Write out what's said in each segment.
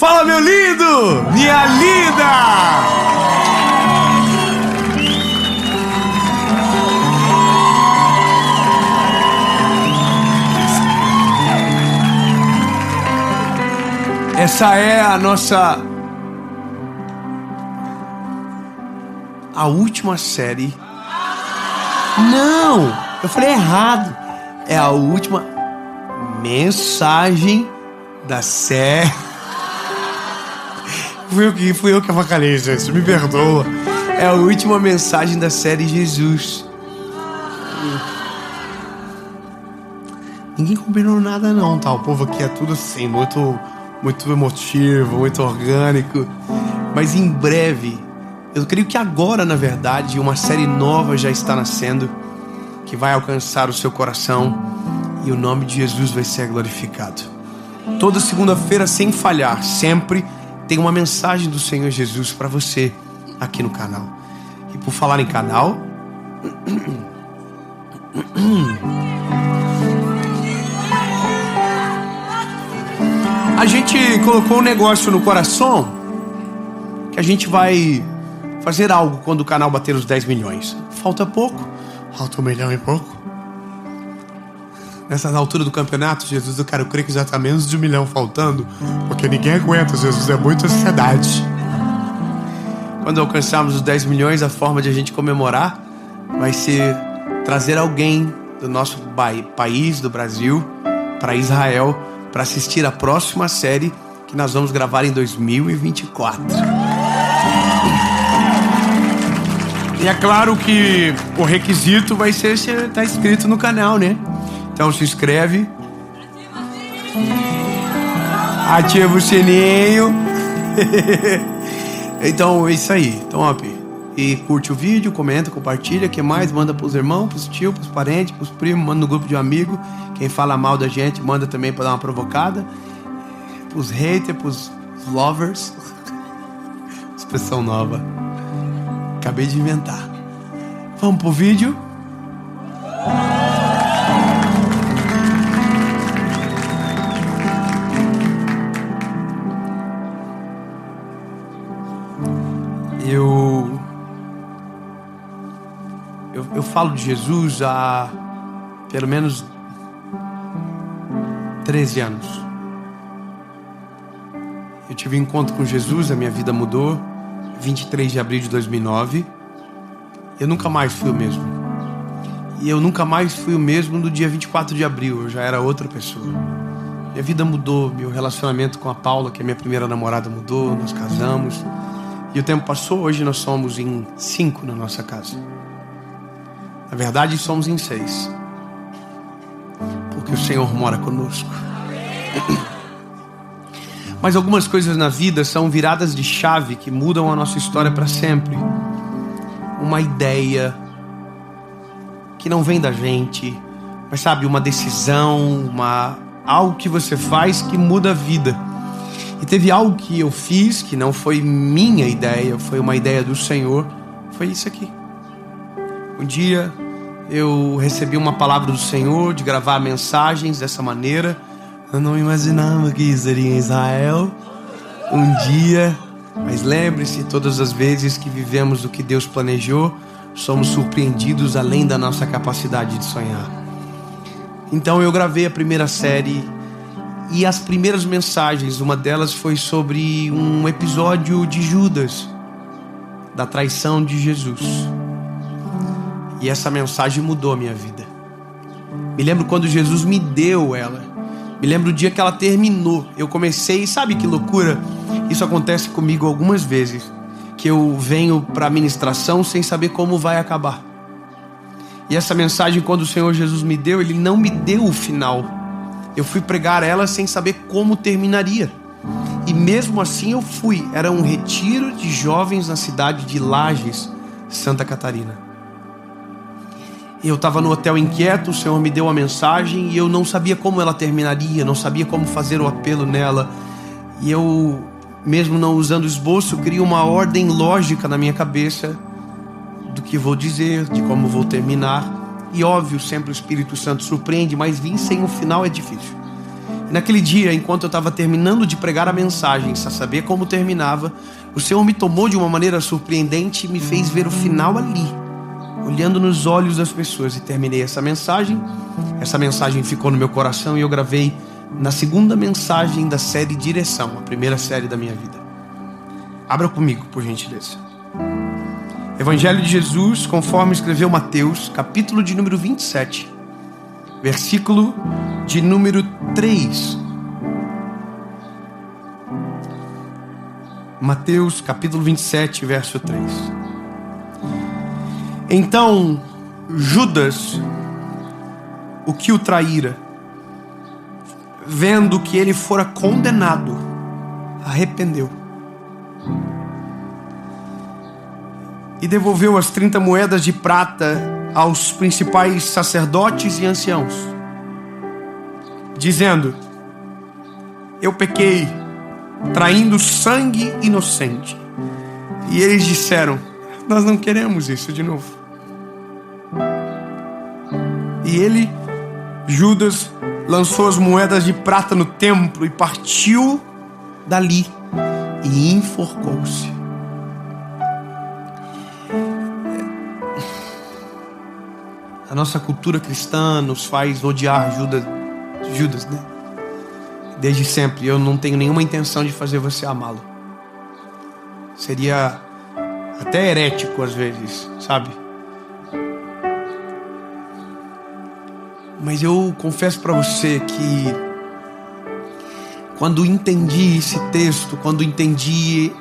Fala, meu lindo! Minha linda! Essa é a última série. Não, eu falei errado. É a última mensagem da série. Fui eu que avacalhei, gente. Me perdoa. É a última mensagem da série Jesus. Ninguém combinou nada não, tá? O povo aqui é tudo assim, muito emotivo, muito orgânico. Mas em breve, eu creio que agora, na verdade, uma série nova já está nascendo, que vai alcançar o seu coração e o nome de Jesus vai ser glorificado. Toda segunda-feira, sem falhar, sempre tem uma mensagem do Senhor Jesus para você aqui no canal. E por falar em canal, a gente colocou um negócio no coração que a gente vai fazer algo quando o canal bater os 10 milhões. Falta pouco, falta 1 milhão e pouco. Nessa altura do campeonato, Jesus, eu creio que já está menos de 1 milhão faltando, porque ninguém aguenta, Jesus, é muita ansiedade. Quando alcançarmos os 10 milhões, a forma de a gente comemorar vai ser trazer alguém do nosso país, do Brasil, para Israel, para assistir a próxima série que nós vamos gravar em 2024. E é claro que o requisito vai ser estar inscrito no canal, né? Então se inscreve, ativa o sininho. Então é isso aí. Então, ó, e curte o vídeo, comenta, compartilha. Que mais? Manda pros irmãos, pros tios, pros parentes, pros primos. Manda no grupo de amigos. Quem fala mal da gente, manda também pra dar uma provocada. Pros haters, pros lovers. Expressão nova. Acabei de inventar. Vamos pro vídeo. Eu falo de Jesus há pelo menos 13 anos. Eu tive um encontro com Jesus, a minha vida mudou. 23 de abril de 2009. Eu nunca mais fui o mesmo. E eu nunca mais fui o mesmo no dia 24 de abril. Eu já era outra pessoa. Minha vida mudou, meu relacionamento com a Paula, que é minha primeira namorada, mudou. Nós casamos. E o tempo passou, hoje nós somos em 5 na nossa casa. Na verdade, somos em 6. Porque o Senhor mora conosco. Mas algumas coisas na vida são viradas de chave que mudam a nossa história para sempre. Uma ideia que não vem da gente, mas sabe, uma decisão, algo que você faz que muda a vida. E teve algo que eu fiz que não foi minha ideia, foi uma ideia do Senhor. Foi isso aqui. Um dia eu recebi uma palavra do Senhor de gravar mensagens dessa maneira. Eu não imaginava que seria em Israel um dia. Mas lembre-se, todas as vezes que vivemos o que Deus planejou, somos surpreendidos além da nossa capacidade de sonhar. Então eu gravei a primeira série. E as primeiras mensagens, uma delas foi sobre um episódio de Judas, da traição de Jesus. E essa mensagem mudou a minha vida. Me lembro quando Jesus me deu ela. Me lembro o dia que ela terminou. Eu comecei, sabe que loucura? Isso acontece comigo algumas vezes. Que eu venho para a ministração sem saber como vai acabar. E essa mensagem, quando o Senhor Jesus me deu, Ele não me deu o final. Eu fui pregar ela sem saber como terminaria. E mesmo assim eu fui. Era um retiro de jovens na cidade de Lages, Santa Catarina. Eu estava no hotel inquieto, o Senhor me deu a mensagem e eu não sabia como ela terminaria, não sabia como fazer o apelo nela. E eu, mesmo não usando esboço, criei uma ordem lógica na minha cabeça do que vou dizer, de como vou terminar. E óbvio, sempre o Espírito Santo surpreende, mas vir sem um final é difícil. Naquele dia, enquanto eu estava terminando de pregar a mensagem, sem saber como terminava, o Senhor me tomou de uma maneira surpreendente e me fez ver o final ali, olhando nos olhos das pessoas, e terminei essa mensagem. Essa mensagem ficou no meu coração e eu gravei na segunda mensagem da série Direção, a primeira série da minha vida. Abra comigo, por gentileza. Evangelho de Jesus, conforme escreveu Mateus, capítulo de número 27, versículo de número 3. Mateus, capítulo 27, verso 3. Então Judas, o que o traíra, vendo que ele fora condenado, arrependeu e devolveu as 30 moedas de prata aos principais sacerdotes e anciãos, dizendo: eu pequei, traindo sangue inocente. E eles disseram: nós não queremos isso de novo. E ele, Judas, lançou as moedas de prata no templo e partiu dali e enforcou-se. A nossa cultura cristã nos faz odiar Judas, né? Desde sempre. Eu não tenho nenhuma intenção de fazer você amá-lo. Seria até herético às vezes, sabe? Mas eu confesso para você que quando entendi esse texto, quando entendi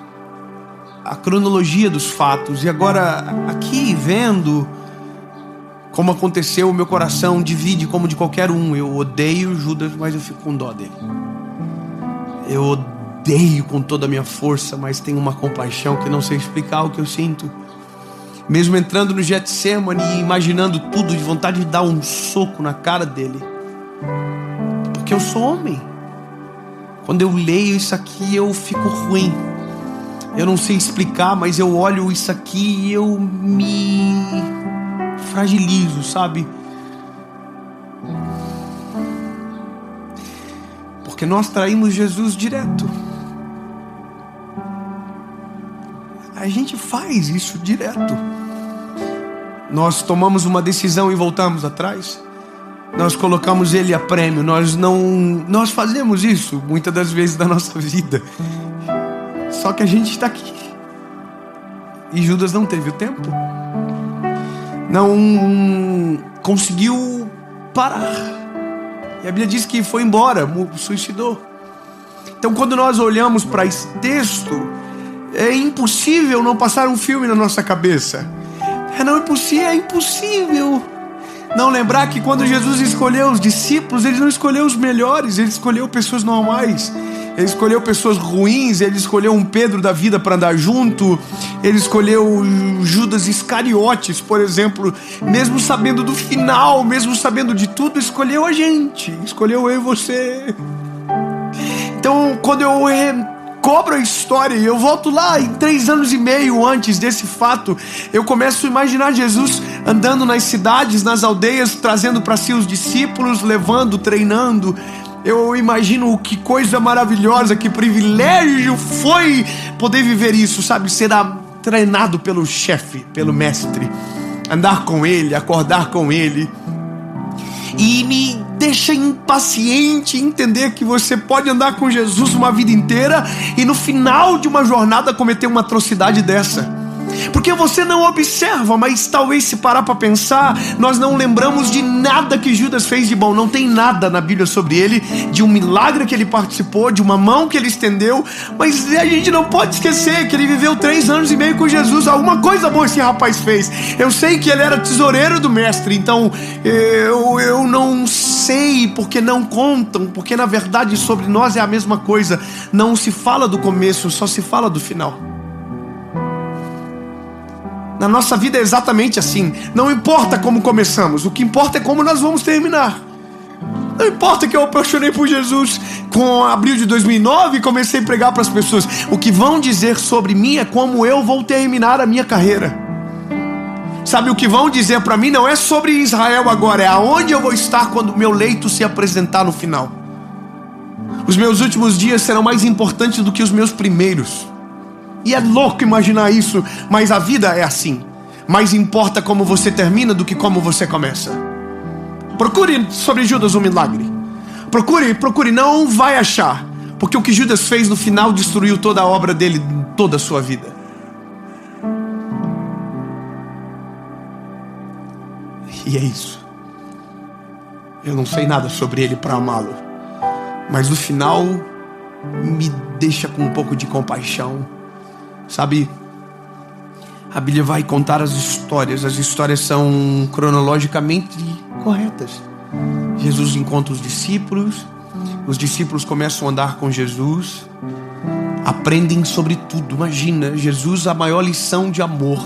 a cronologia dos fatos, e agora aqui vendo como aconteceu, o meu coração divide como de qualquer um. Eu odeio Judas, mas eu fico com dó dele. Eu odeio com toda a minha força, mas tenho uma compaixão que não sei explicar o que eu sinto. Mesmo entrando no Getsemane e imaginando tudo, de vontade de dar um soco na cara dele. Porque eu sou homem. Quando eu leio isso aqui, eu fico ruim. Eu não sei explicar, mas eu olho isso aqui e eu me fragilizo, sabe? Porque nós traímos Jesus direto. A gente faz isso direto. Nós tomamos uma decisão e voltamos atrás. Nós colocamos ele a prêmio. Nós fazemos isso muitas das vezes da nossa vida. Só que a gente está aqui. E Judas não teve o tempo. Não conseguiu parar. E a Bíblia diz que foi embora, suicidou. Então, quando nós olhamos para esse texto, é impossível não passar um filme na nossa cabeça. É impossível não lembrar que quando Jesus escolheu os discípulos, Ele não escolheu os melhores, Ele escolheu pessoas normais. Ele escolheu pessoas ruins, Ele escolheu um Pedro da vida para andar junto, Ele escolheu Judas Iscariotes, por exemplo, mesmo sabendo do final, mesmo sabendo de tudo, escolheu a gente, escolheu eu e você. Então, quando eu cobro a história e eu volto lá em 3 anos e meio antes desse fato, eu começo a imaginar Jesus andando nas cidades, nas aldeias, trazendo para si os discípulos, levando, treinando. Eu imagino que coisa maravilhosa, que privilégio foi poder viver isso, sabe? Ser treinado pelo chefe, pelo mestre, andar com ele, acordar com ele. E me deixa impaciente entender que você pode andar com Jesus uma vida inteira e no final de uma jornada cometer uma atrocidade dessa. Porque você não observa, mas talvez se parar para pensar, nós não lembramos de nada que Judas fez de bom. Não tem nada na Bíblia sobre ele, de um milagre que ele participou, de uma mão que ele estendeu. Mas a gente não pode esquecer que ele viveu 3 anos e meio com Jesus. Alguma coisa boa esse rapaz fez. Eu sei que ele era tesoureiro do mestre, então eu não sei porque não contam, porque na verdade sobre nós é a mesma coisa. Não se fala do começo, só se fala do final. Na nossa vida é exatamente assim. Não importa como começamos, o que importa é como nós vamos terminar. Não importa que eu apaixonei por Jesus com abril de 2009 e comecei a pregar para as pessoas. O que vão dizer sobre mim é como eu vou terminar a minha carreira. Sabe, o que vão dizer para mim não é sobre Israel agora, é aonde eu vou estar quando o meu leito se apresentar no final. Os meus últimos dias serão mais importantes do que os meus primeiros. E é louco imaginar isso, mas a vida é assim. Mais importa como você termina do que como você começa. Procure sobre Judas um milagre. Procure, não vai achar. Porque o que Judas fez no final destruiu toda a obra dele, toda a sua vida. E é isso. Eu não sei nada sobre ele para amá-lo, mas no final me deixa com um pouco de compaixão. Sabe, a Bíblia vai contar as histórias são cronologicamente corretas. Jesus encontra os discípulos começam a andar com Jesus, aprendem sobre tudo. Imagina, Jesus, a maior lição de amor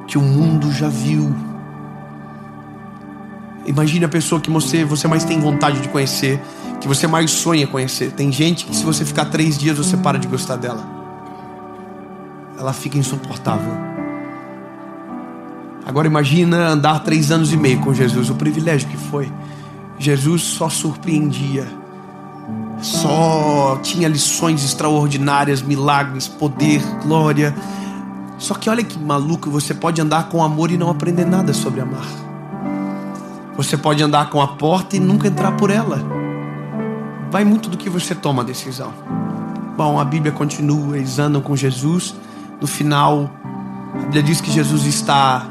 que o mundo já viu. Imagine a pessoa que você mais tem vontade de conhecer, que você mais sonha conhecer. Tem gente que se você ficar 3 dias você para de gostar dela. Ela fica insuportável. Agora imagina andar 3 anos e meio com Jesus, o privilégio que foi. Jesus só surpreendia, só tinha lições extraordinárias, milagres, poder, glória. Só que olha que maluco, você pode andar com amor e não aprender nada sobre amar. Você pode andar com a porta e nunca entrar por ela. Vai muito do que você toma a decisão. Bom, a Bíblia continua, eles andam com Jesus. No final, a Bíblia diz que Jesus está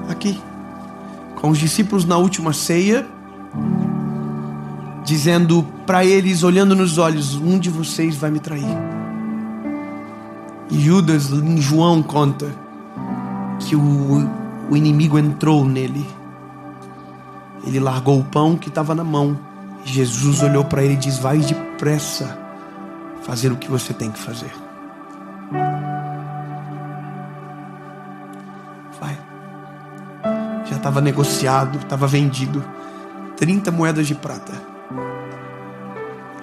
aqui, com os discípulos na última ceia, dizendo para eles, olhando nos olhos: um de vocês vai me trair. E Judas, em João, conta que o inimigo entrou nele. Ele largou o pão que estava na mão. Jesus olhou para ele e disse: vai depressa fazer o que você tem que fazer. Vai. Já estava negociado, estava vendido. 30 moedas de prata.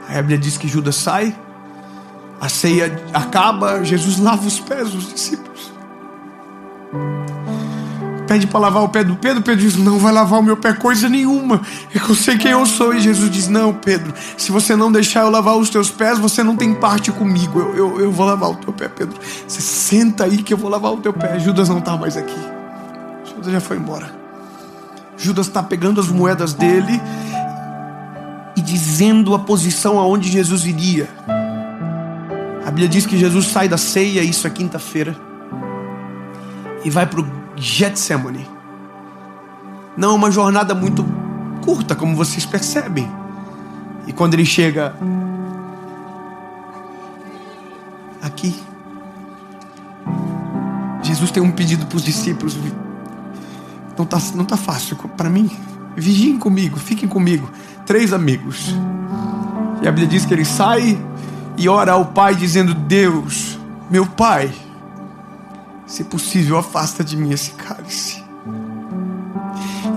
A Bíblia diz que Judas sai, a ceia acaba, Jesus lava os pés dos discípulos. Pede para lavar o pé do Pedro. Pedro diz: não vai lavar o meu pé coisa nenhuma, eu sei quem eu sou. E Jesus diz: não, Pedro, se você não deixar eu lavar os teus pés, você não tem parte comigo. Eu vou lavar o teu pé, Pedro. Você senta aí que eu vou lavar o teu pé. Judas não está mais aqui. Judas já foi embora. Judas está pegando as moedas dele e dizendo a posição aonde Jesus iria. A Bíblia diz que Jesus sai da ceia, isso é quinta-feira, e vai para o Getsemane. Não é uma jornada muito curta, como vocês percebem. E quando ele chega aqui, Jesus tem um pedido para os discípulos: não tá fácil para mim, vigiem comigo, fiquem comigo. 3 amigos. E a Bíblia diz que ele sai e ora ao Pai dizendo: Deus, meu Pai, se possível, afasta de mim esse cálice.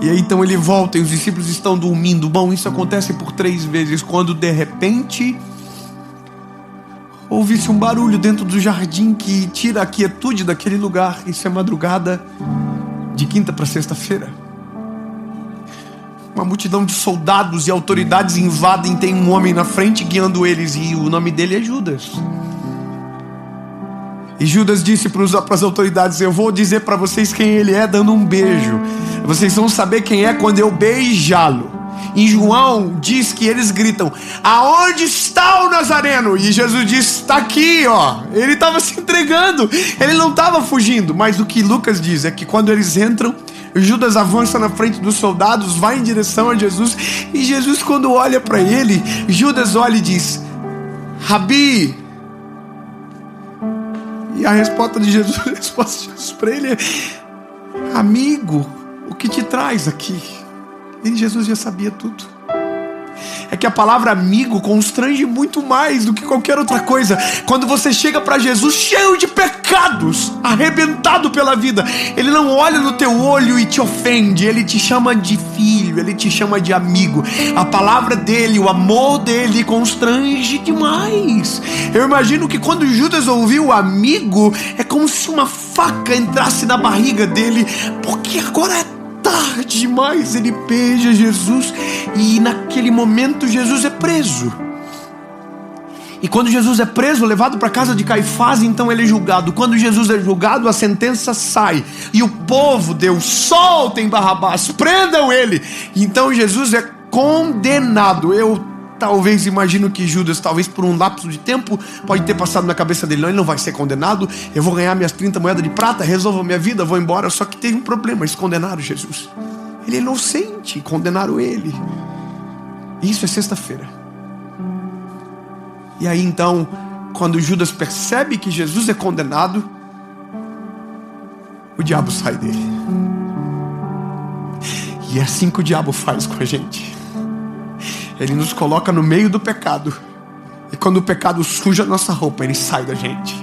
E aí então ele volta e os discípulos estão dormindo. Bom, isso acontece por 3 vezes, quando de repente ouve-se um barulho dentro do jardim que tira a quietude daquele lugar. Isso é madrugada de quinta para sexta-feira. Uma multidão de soldados e autoridades invadem. Tem um homem na frente guiando eles e o nome dele é Judas. E Judas disse para as autoridades: eu vou dizer para vocês quem ele é dando um beijo. Vocês vão saber quem é quando eu beijá-lo. Em João diz que eles gritam: aonde está o Nazareno? E Jesus diz: está aqui, ó. Ele estava se entregando, ele não estava fugindo. Mas o que Lucas diz é que quando eles entram, Judas avança na frente dos soldados, vai em direção a Jesus. E Jesus, quando olha para ele, Judas olha e diz: Rabi. E a resposta de Jesus para ele é: amigo, o que te traz aqui? E Jesus já sabia tudo. É que a palavra amigo constrange muito mais do que qualquer outra coisa. Quando você chega para Jesus cheio de pecados, arrebentado pela vida, Ele não olha no teu olho e te ofende. Ele te chama de filho, Ele te chama de amigo. A palavra dele, o amor dele constrange demais. Eu imagino que quando Judas ouviu amigo, é como se uma faca entrasse na barriga dele, porque agora é tarde. tarde demais, ele beija Jesus e naquele momento Jesus é preso. E quando Jesus é preso, levado para a casa de Caifás, então ele é julgado. Quando Jesus é julgado, a sentença sai. E o povo, Deus, soltem Barrabás, prendam ele. Então Jesus é condenado. Eu talvez imagino que Judas, talvez por um lapso de tempo, pode ter passado na cabeça dele: não, ele não vai ser condenado, eu vou ganhar minhas 30 moedas de prata, resolvo a minha vida, vou embora. Só que teve um problema, eles condenaram Jesus. Ele é inocente, condenaram ele. Isso é sexta-feira. E aí então, quando Judas percebe que Jesus é condenado, o diabo sai dele. E é assim que o diabo faz com a gente. Ele nos coloca no meio do pecado. E quando o pecado suja a nossa roupa, ele sai da gente.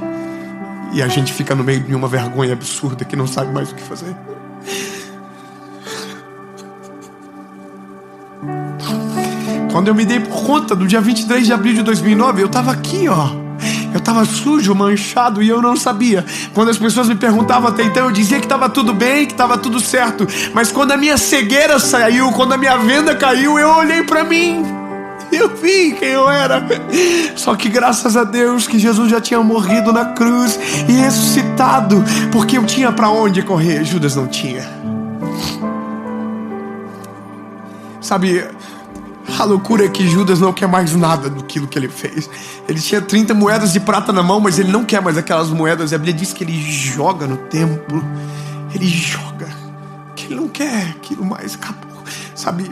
E a gente fica no meio de uma vergonha absurda que não sabe mais o que fazer. Quando eu me dei por conta, do dia 23 de abril de 2009, eu estava aqui, ó. Eu estava sujo, manchado, e eu não sabia. Quando as pessoas me perguntavam até então, eu dizia que estava tudo bem, que estava tudo certo. Mas quando a minha cegueira saiu, quando a minha venda caiu, eu olhei para mim. Eu vi quem eu era. Só que graças a Deus que Jesus já tinha morrido na cruz e ressuscitado, porque eu tinha para onde correr. Judas não tinha. Sabe, a loucura é que Judas não quer mais nada do que ele fez. Ele tinha 30 moedas de prata na mão, mas ele não quer mais aquelas moedas. A Bíblia diz que ele joga no templo. Ele joga, que ele não quer aquilo mais. Acabou. Sabe,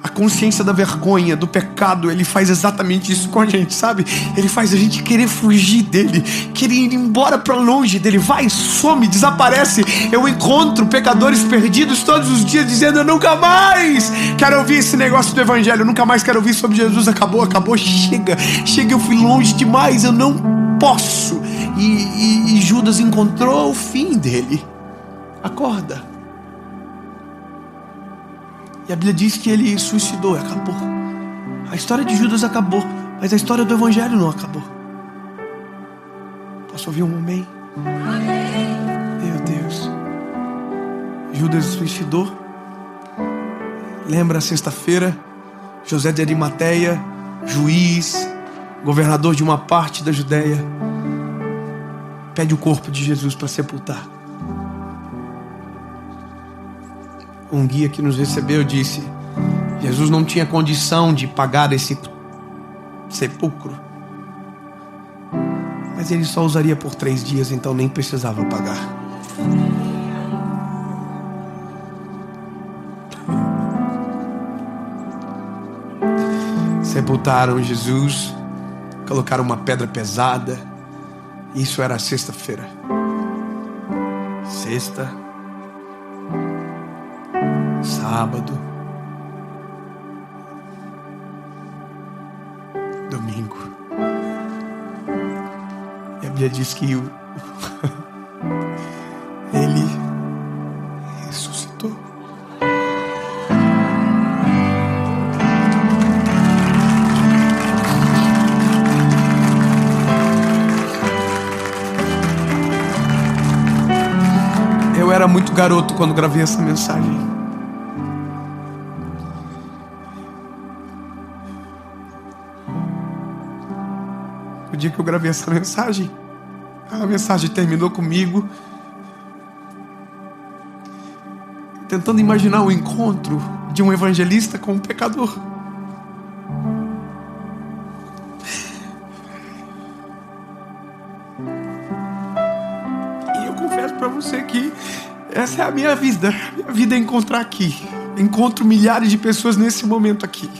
a consciência da vergonha, do pecado, ele faz exatamente isso com a gente, sabe? Ele faz a gente querer fugir dele, querer ir embora para longe dele. Vai, some, desaparece. Eu encontro pecadores perdidos todos os dias dizendo: eu nunca mais quero ouvir esse negócio do evangelho, eu nunca mais quero ouvir sobre Jesus. Acabou, chega, eu fui longe demais, eu não posso. E Judas encontrou o fim dele. Acorda. E a Bíblia diz que ele suicidou, acabou. A história de Judas acabou, mas a história do evangelho não acabou. Posso ouvir um amém? Meu Deus. Judas suicidou. Lembra a sexta-feira? José de Arimateia, juiz, governador de uma parte da Judéia, pede o corpo de Jesus para sepultar. Um guia que nos recebeu disse: Jesus não tinha condição de pagar esse sepulcro, mas ele só usaria por 3 dias, então nem precisava pagar. Sepultaram Jesus, colocaram uma pedra pesada. Isso era sexta-feira. Sexta, sábado, domingo. E a Bíblia diz que ele ressuscitou. Eu era muito garoto quando gravei essa mensagem. O dia que eu gravei essa mensagem, a mensagem terminou comigo tentando imaginar o encontro de um evangelista com um pecador. E eu confesso para você que essa é a minha vida. A minha vida é encontrar aqui. Encontro milhares de pessoas nesse momento aqui.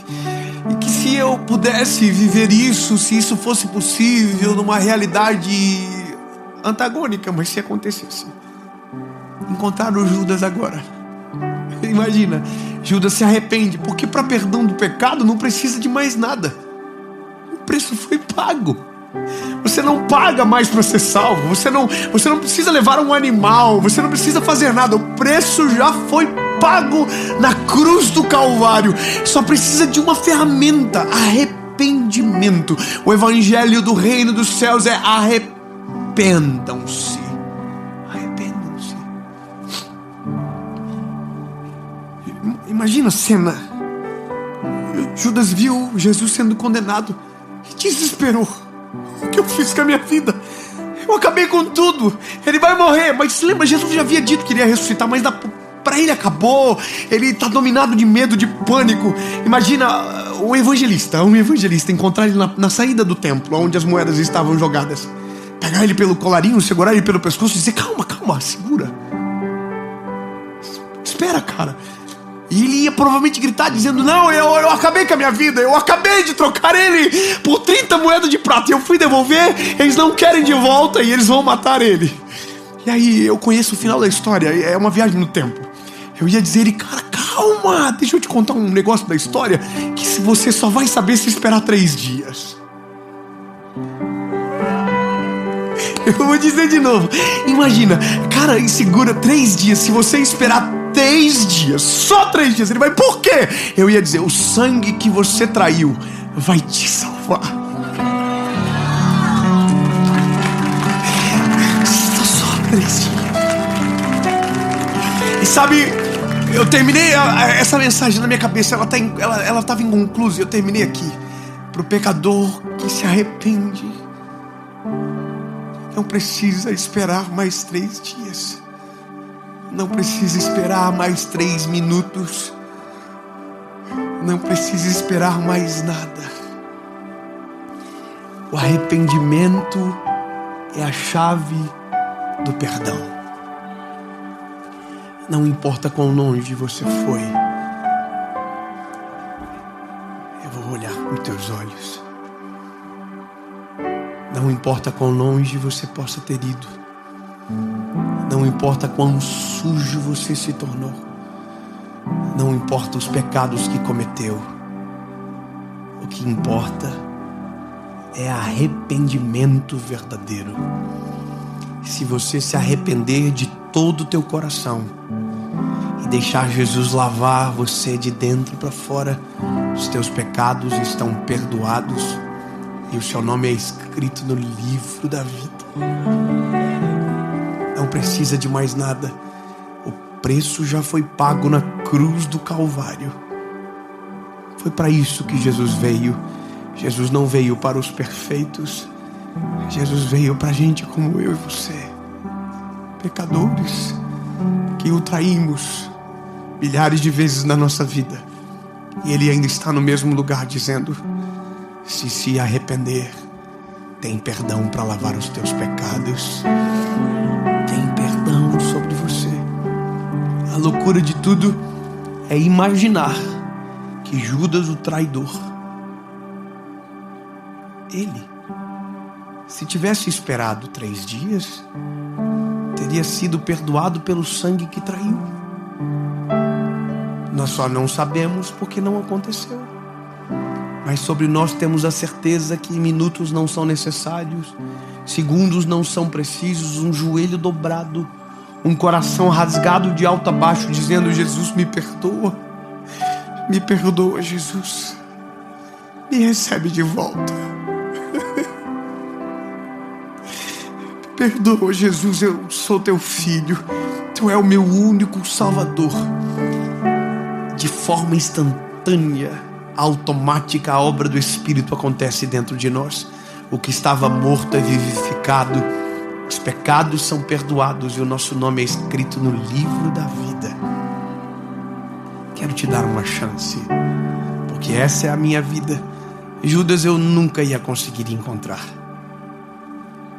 E que se eu pudesse viver isso, se isso fosse possível numa realidade antagônica, mas se acontecesse, encontrar o Judas agora. Imagina, Judas se arrepende, porque para perdão do pecado não precisa de mais nada. O preço foi pago. Você não paga mais para ser salvo. Você não precisa levar um animal. Você não precisa fazer nada. O preço já foi pago na cruz do Calvário. Só precisa de uma ferramenta: arrependimento. O evangelho do reino dos céus é arrependam-se. Arrependam-se. Imagina a cena. Judas viu Jesus sendo condenado e desesperou. O que eu fiz com a minha vida? Eu acabei com tudo. Ele vai morrer. Mas se lembra, Jesus já havia dito que iria ressuscitar, mas para ele acabou. Ele está dominado de medo, de pânico. Imagina um evangelista encontrar ele na saída do templo, onde as moedas estavam jogadas, pegar ele pelo colarinho, segurar ele pelo pescoço e dizer: calma, segura, espera, cara. E ele ia provavelmente gritar dizendo: não, eu acabei com a minha vida, eu acabei de trocar ele por 30 moedas de prata, eu fui devolver, eles não querem de volta e eles vão matar ele. E aí eu conheço o final da história, é uma viagem no tempo. Eu ia dizer: cara, calma, deixa eu te contar um negócio da história, que você só vai saber se esperar 3 dias. Eu vou dizer de novo. Imagina, cara, e segura 3 dias. Se você esperar 3 dias, só 3 dias, ele vai: por quê? Eu ia dizer: o sangue que você traiu vai te salvar. Só 3 dias. E sabe, eu terminei essa mensagem na minha cabeça. Ela estava inconclusa. Eu terminei aqui. Para o pecador que se arrepende, não precisa esperar mais 3 dias. Não precisa esperar mais 3 minutos. Não precisa esperar mais nada. O arrependimento é a chave do perdão. Não importa quão longe você foi, eu vou olhar nos teus olhos. Não importa quão longe você possa ter ido. Não importa quão sujo você se tornou. Não importa os pecados que cometeu. O que importa é arrependimento verdadeiro. Se você se arrepender de todo o teu coração e deixar Jesus lavar você de dentro para fora, os teus pecados estão perdoados e o seu nome é escrito no livro da vida. Não precisa de mais nada. O preço já foi pago na cruz do Calvário. Foi para isso que Jesus veio. Jesus não veio para os perfeitos. Jesus veio para gente como eu e você, pecadores, que o traímos milhares de vezes na nossa vida. E Ele ainda está no mesmo lugar dizendo: se arrepender, tem perdão para lavar os teus pecados. Tem perdão sobre você. A loucura de tudo é imaginar que Judas, o traidor, ele, se tivesse esperado 3 dias, teria sido perdoado pelo sangue que traiu. Nós só não sabemos porque não aconteceu. Mas sobre nós temos a certeza que minutos não são necessários, segundos não são precisos, um joelho dobrado, um coração rasgado de alto a baixo, dizendo: Jesus, me perdoa. Me perdoa, Jesus. Me recebe de volta. Perdoa, Jesus, eu sou teu filho. Tu é o meu único Salvador. De forma instantânea, automática, a obra do Espírito acontece dentro de nós. O que estava morto é vivificado. Os pecados são perdoados e o nosso nome é escrito no livro da vida. Quero te dar uma chance, porque essa é a minha vida. Judas eu nunca ia conseguir encontrar.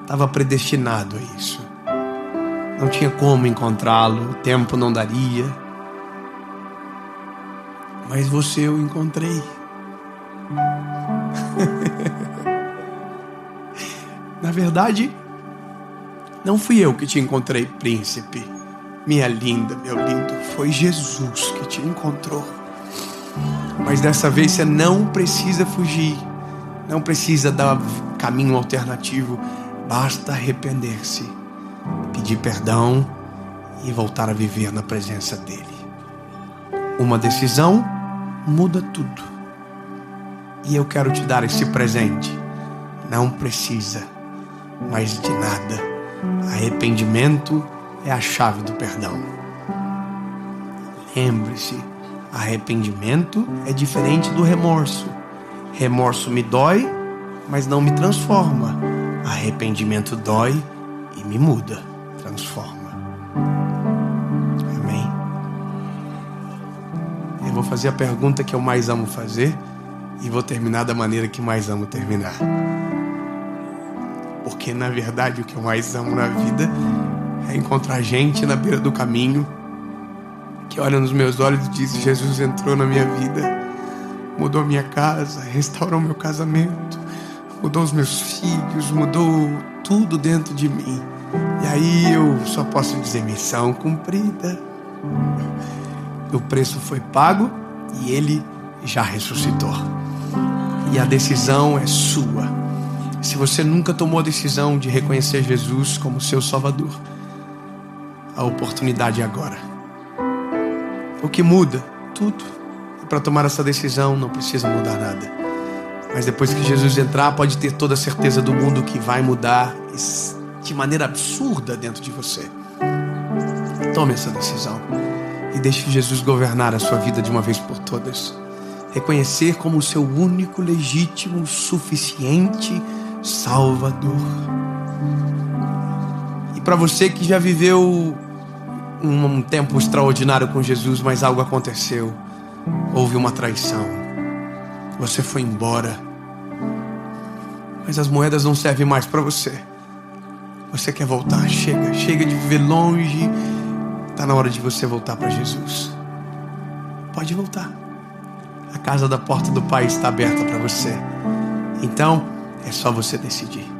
Estava predestinado a isso. Não tinha como encontrá-lo, o tempo não daria. Mas você eu encontrei. Na verdade, não fui eu que te encontrei, príncipe. Minha linda, meu lindo, foi Jesus que te encontrou. Mas dessa vez você não precisa fugir. Não precisa dar caminho alternativo. Basta arrepender-se, pedir perdão e voltar a viver na presença dele. Uma decisão muda tudo. E eu quero te dar esse presente. Não precisa mais de nada. Arrependimento é a chave do perdão. Lembre-se, Arrependimento é diferente do remorso. Remorso me dói, mas não me transforma. Arrependimento dói e me muda, transforma. Amém? Eu vou fazer a pergunta que eu mais amo fazer e vou terminar da maneira que mais amo terminar. Porque, na verdade, o que eu mais amo na vida é encontrar gente na beira do caminho que olha nos meus olhos e diz: Jesus entrou na minha vida, mudou a minha casa, restaurou meu casamento, mudou os meus filhos, mudou tudo dentro de mim. E aí eu só posso dizer: missão cumprida. O preço foi pago e ele já ressuscitou. E a decisão é sua. Se você nunca tomou a decisão de reconhecer Jesus como seu Salvador, a oportunidade é agora. O que muda? Tudo. E para tomar essa decisão não precisa mudar nada. Mas depois que Jesus entrar, pode ter toda a certeza do mundo que vai mudar de maneira absurda dentro de você. Tome essa decisão e deixe Jesus governar a sua vida de uma vez por todas. Reconhecer como o seu único, legítimo, suficiente Salvador. E para você que já viveu um tempo extraordinário com Jesus, mas algo aconteceu, houve uma traição, você foi embora, mas as moedas não servem mais para você. Você quer voltar? Chega de viver longe. Está na hora de você voltar para Jesus. Pode voltar. A casa da porta do Pai está aberta para você. Então é só você decidir.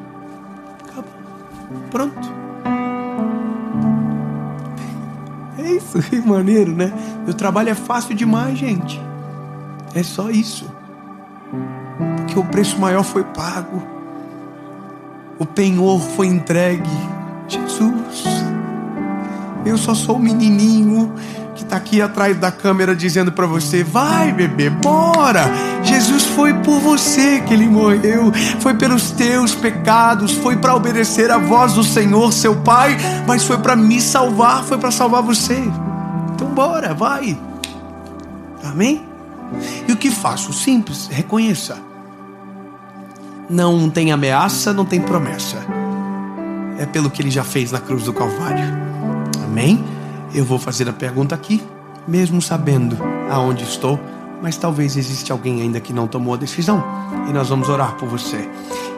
Acabou. Pronto. É isso, que maneiro, né? Meu trabalho é fácil demais, gente. É só isso. Porque o preço maior foi pago. O penhor foi entregue. Jesus. Eu só sou o menininho que está aqui atrás da câmera dizendo para você: vai, bebê, bora. Jesus foi por você que ele morreu. Foi pelos teus pecados. Foi para obedecer a voz do Senhor, seu Pai. Mas foi para me salvar. Foi para salvar você. Então bora, vai. Amém? E o que faço? Simples, reconheça. Não tem ameaça, não tem promessa. É pelo que ele já fez na cruz do Calvário. Amém? Eu vou fazer a pergunta aqui, mesmo sabendo aonde estou, mas talvez exista alguém ainda que não tomou a decisão. E nós vamos orar por você.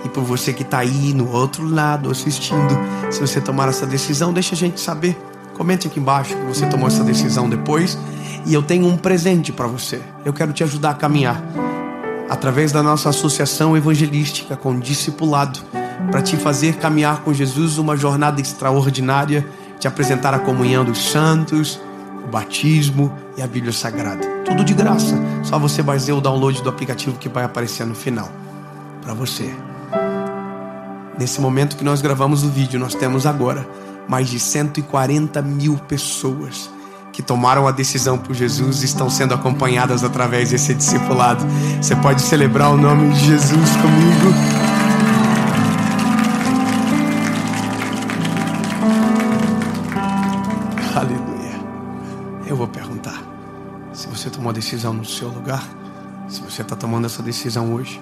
E por você que está aí no outro lado assistindo. Se você tomar essa decisão, deixa a gente saber. Comente aqui embaixo que você tomou essa decisão depois. E eu tenho um presente para você. Eu quero te ajudar a caminhar através da nossa associação evangelística com discipulado, para te fazer caminhar com Jesus uma jornada extraordinária, te apresentar a comunhão dos santos, o batismo e a Bíblia Sagrada. Tudo de graça. Só você fazer o download do aplicativo que vai aparecer no final para você. Nesse momento que nós gravamos o vídeo, nós temos agora mais de 140 mil pessoas que tomaram a decisão por Jesus e estão sendo acompanhadas através desse discipulado. Você pode celebrar o nome de Jesus comigo? Aleluia. Eu vou perguntar: se você tomou a decisão no seu lugar, se você está tomando essa decisão hoje,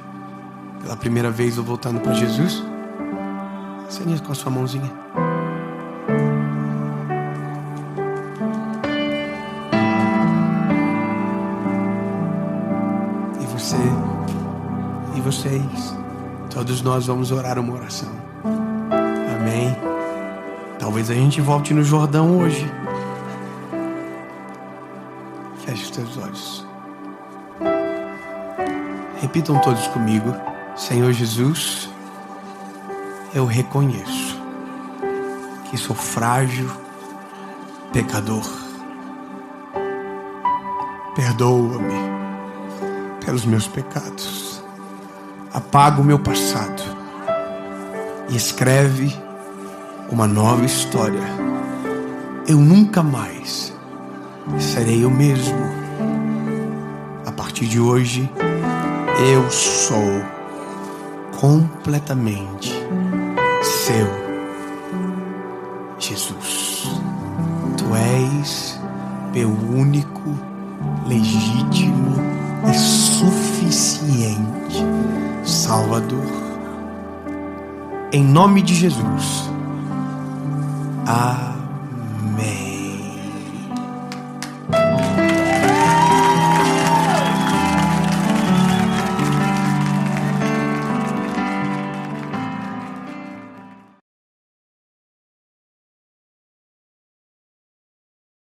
pela primeira vez ou voltando para Jesus, acende com a sua mãozinha. E vocês, todos nós vamos orar uma oração. Amém? Talvez a gente volte no Jordão hoje. Feche os teus olhos. Repitam todos comigo: Senhor Jesus, eu reconheço que sou frágil, pecador. Perdoa-me pelos meus pecados. Apaga o meu passado e escreve uma nova história. Eu nunca mais serei o mesmo. A partir de hoje, eu sou completamente seu, Jesus. Tu és meu único, legítimo e suficiente Salvador. Em nome de Jesus. Amém.